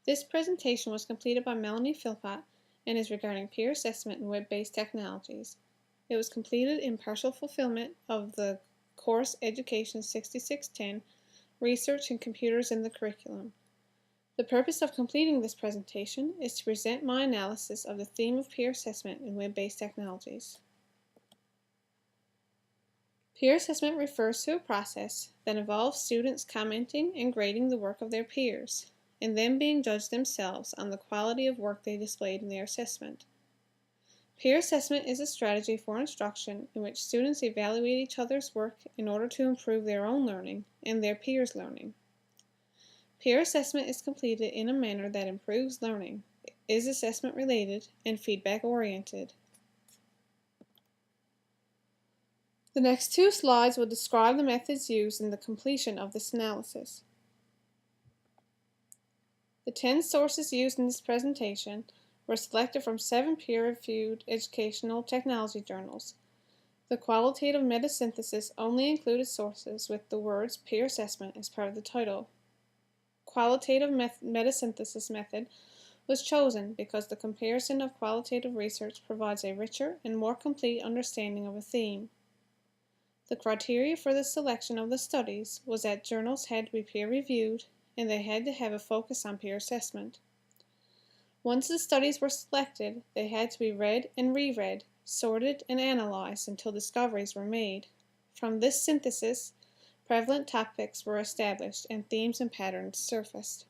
This presentation was completed by Melanie Philpott and is regarding peer assessment and web-based technologies. It was completed in partial fulfillment of the course Education 6610, Research in Computers in the Curriculum. The purpose of completing this presentation is to present my analysis of the theme of peer assessment in web-based technologies. Peer assessment refers to a process that involves students commenting and grading the work of their peers, and then being judged themselves on the quality of work they displayed in their assessment. Peer assessment is a strategy for instruction in which students evaluate each other's work in order to improve their own learning and their peers' learning. Peer assessment is completed in a manner that improves learning, is assessment related, and feedback oriented. The next two slides will describe the methods used in the completion of this analysis. The 10 sources used in this presentation were selected from 7 peer-reviewed educational technology journals. The qualitative metasynthesis only included sources with the words peer assessment as part of the title. Qualitative metasynthesis method was chosen because the comparison of qualitative research provides a richer and more complete understanding of a theme. The criteria for the selection of the studies was that journals had to be peer-reviewed and they had to have a focus on peer assessment. Once the studies were selected, they had to be read and reread, sorted and analyzed until discoveries were made. From this synthesis, prevalent topics were established and themes and patterns surfaced.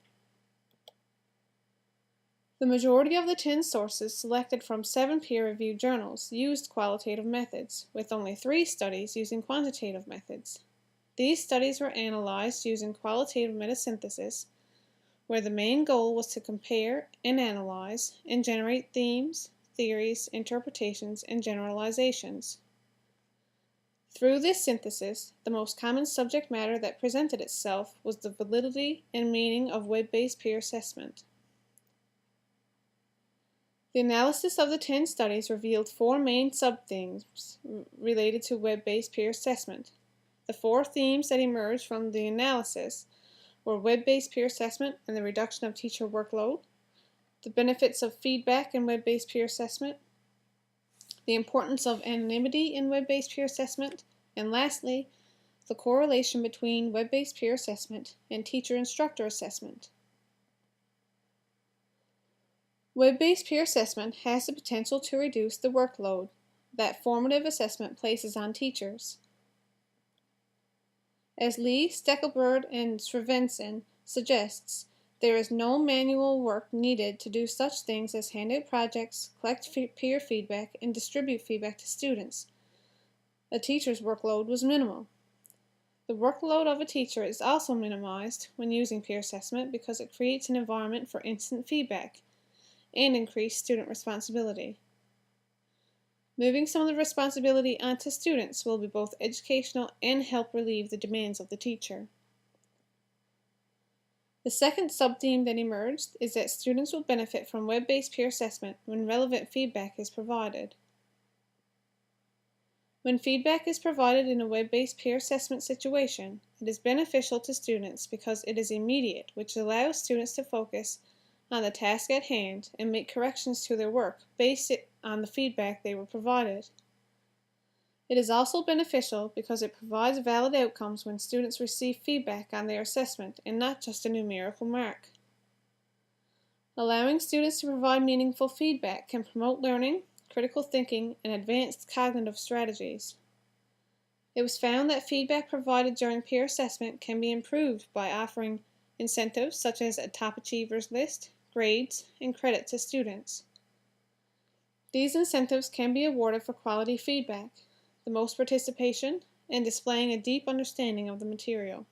The majority of the 10 sources selected from 7 peer-reviewed journals used qualitative methods, with only 3 studies using quantitative methods. These studies were analyzed using qualitative metasynthesis, where the main goal was to compare and analyze and generate themes, theories, interpretations, and generalizations. Through this synthesis, the most common subject matter that presented itself was the validity and meaning of web-based peer assessment. The analysis of the 10 studies revealed 4 main sub-themes related to web-based peer assessment. The 4 themes that emerged from the analysis were web-based peer assessment and the reduction of teacher workload, the benefits of feedback in web-based peer assessment, the importance of anonymity in web-based peer assessment, and lastly, the correlation between web-based peer assessment and teacher-instructor assessment. Web-based peer assessment has the potential to reduce the workload that formative assessment places on teachers. As Lee, Steckelberg, and Srivatsan suggests, there is no manual work needed to do such things as hand out projects, collect peer feedback, and distribute feedback to students. A teacher's workload was minimal. The workload of a teacher is also minimized when using peer assessment because it creates an environment for instant feedback and increased student responsibility. Moving some of the responsibility onto students will be both educational and help relieve the demands of the teacher. The second sub-theme that emerged is that students will benefit from web-based peer assessment when relevant feedback is provided. When feedback is provided in a web-based peer assessment situation, it is beneficial to students because it is immediate, which allows students to focus on the task at hand and make corrections to their work based on the feedback they were provided. It is also beneficial because it provides valid outcomes when students receive feedback on their assessment and not just a numerical mark. Allowing students to provide meaningful feedback can promote learning, critical thinking, and advanced cognitive strategies. It was found that feedback provided during peer assessment can be improved by offering incentives such as a top achievers list, grades, and credit to students. These incentives can be awarded for quality feedback, the most participation, and displaying a deep understanding of the material.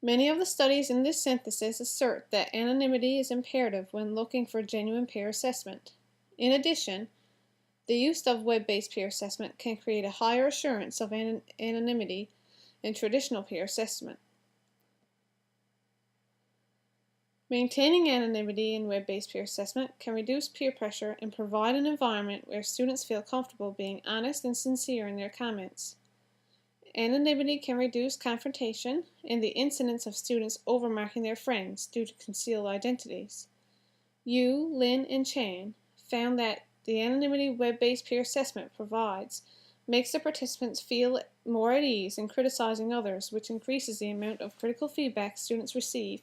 Many of the studies in this synthesis assert that anonymity is imperative when looking for genuine peer assessment. In addition, the use of web-based peer assessment can create a higher assurance of anonymity in traditional peer assessment. Maintaining anonymity in web-based peer assessment can reduce peer pressure and provide an environment where students feel comfortable being honest and sincere in their comments. Anonymity can reduce confrontation and the incidence of students overmarking their friends due to concealed identities. Yu, Lin, and Chan found that the anonymity web-based peer assessment provides makes the participants feel more at ease in criticizing others, which increases the amount of critical feedback students receive,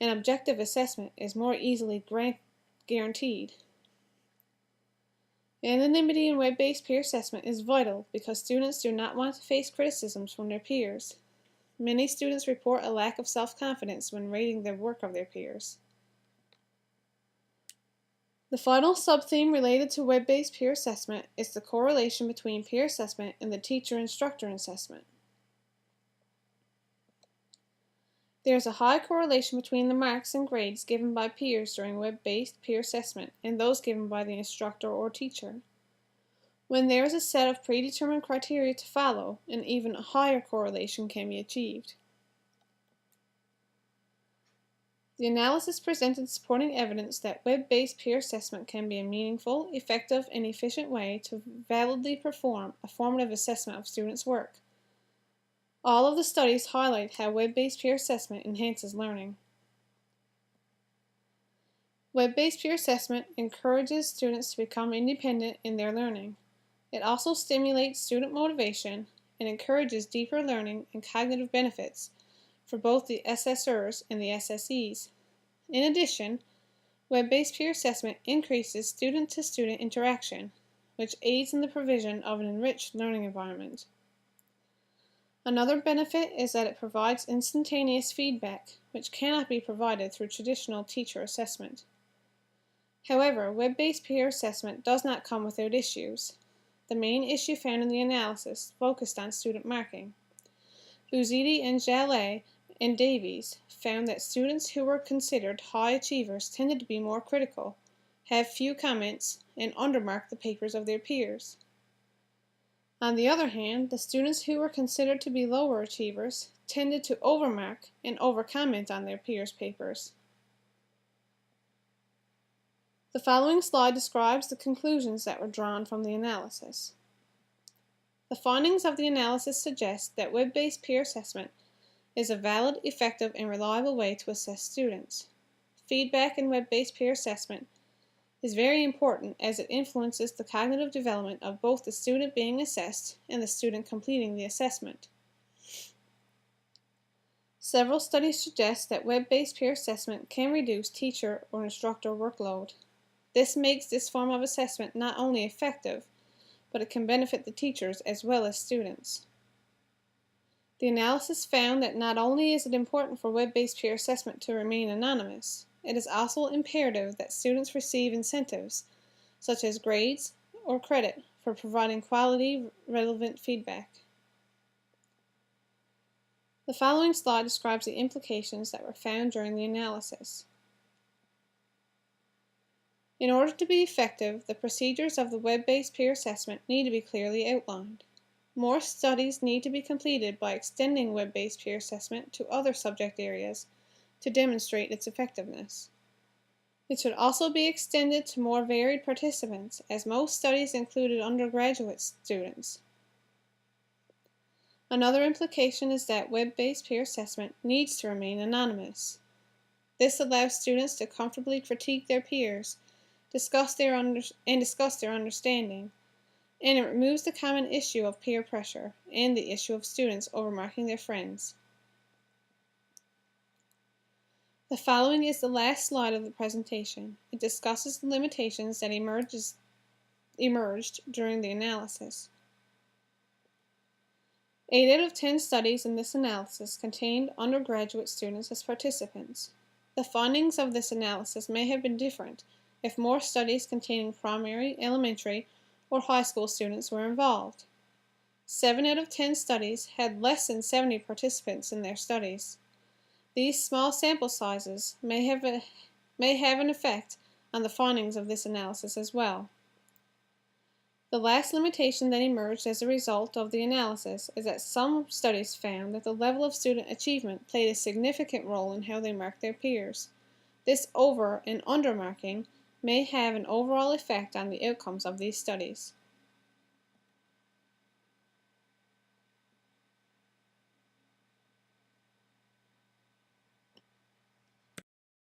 and objective assessment is more easily guaranteed. Anonymity in web-based peer assessment is vital because students do not want to face criticisms from their peers. Many students report a lack of self-confidence when rating the work of their peers. The final subtheme related to web-based peer assessment is the correlation between peer assessment and the teacher-instructor assessment. There is a high correlation between the marks and grades given by peers during web-based peer assessment and those given by the instructor or teacher. When there is a set of predetermined criteria to follow, an even higher correlation can be achieved. The analysis presented supporting evidence that web-based peer assessment can be a meaningful, effective, and efficient way to validly perform a formative assessment of students' work. All of the studies highlight how web-based peer assessment enhances learning. Web-based peer assessment encourages students to become independent in their learning. It also stimulates student motivation and encourages deeper learning and cognitive benefits for both the assessors and the SSEs. In addition, web-based peer assessment increases student-to-student interaction, which aids in the provision of an enriched learning environment. Another benefit is that it provides instantaneous feedback, which cannot be provided through traditional teacher assessment. However, web-based peer assessment does not come without issues. The main issue found in the analysis focused on student marking. Uzidi and Jallet and Davies found that students who were considered high achievers tended to be more critical, have few comments, and undermark the papers of their peers. On the other hand, the students who were considered to be lower achievers tended to overmark and overcomment on their peers' papers. The following slide describes the conclusions that were drawn from the analysis. The findings of the analysis suggest that web-based peer assessment is a valid, effective, and reliable way to assess students. Feedback in web-based peer assessment is very important as it influences the cognitive development of both the student being assessed and the student completing the assessment. Several studies suggest that web-based peer assessment can reduce teacher or instructor workload. This makes this form of assessment not only effective, but it can benefit the teachers as well as students. The analysis found that not only is it important for web-based peer assessment to remain anonymous, it is also imperative that students receive incentives, such as grades or credit, for providing quality, relevant feedback. The following slide describes the implications that were found during the analysis. In order to be effective, the procedures of the web-based peer assessment need to be clearly outlined. More studies need to be completed by extending web-based peer assessment to other subject areas to demonstrate its effectiveness. It should also be extended to more varied participants, as most studies included undergraduate students. Another implication is that web-based peer assessment needs to remain anonymous. This allows students to comfortably critique their peers, discuss their understanding, and it removes the common issue of peer pressure and the issue of students overmarking their friends. The following is the last slide of the presentation. It discusses the limitations that emerged during the analysis. 8 out of 10 studies in this analysis contained undergraduate students as participants. The findings of this analysis may have been different if more studies containing primary, elementary, or high school students were involved. 7 out of 10 studies had less than 70 participants in their studies. These small sample sizes may have an effect on the findings of this analysis as well. The last limitation that emerged as a result of the analysis is that some studies found that the level of student achievement played a significant role in how they marked their peers. This over- and undermarking may have an overall effect on the outcomes of these studies.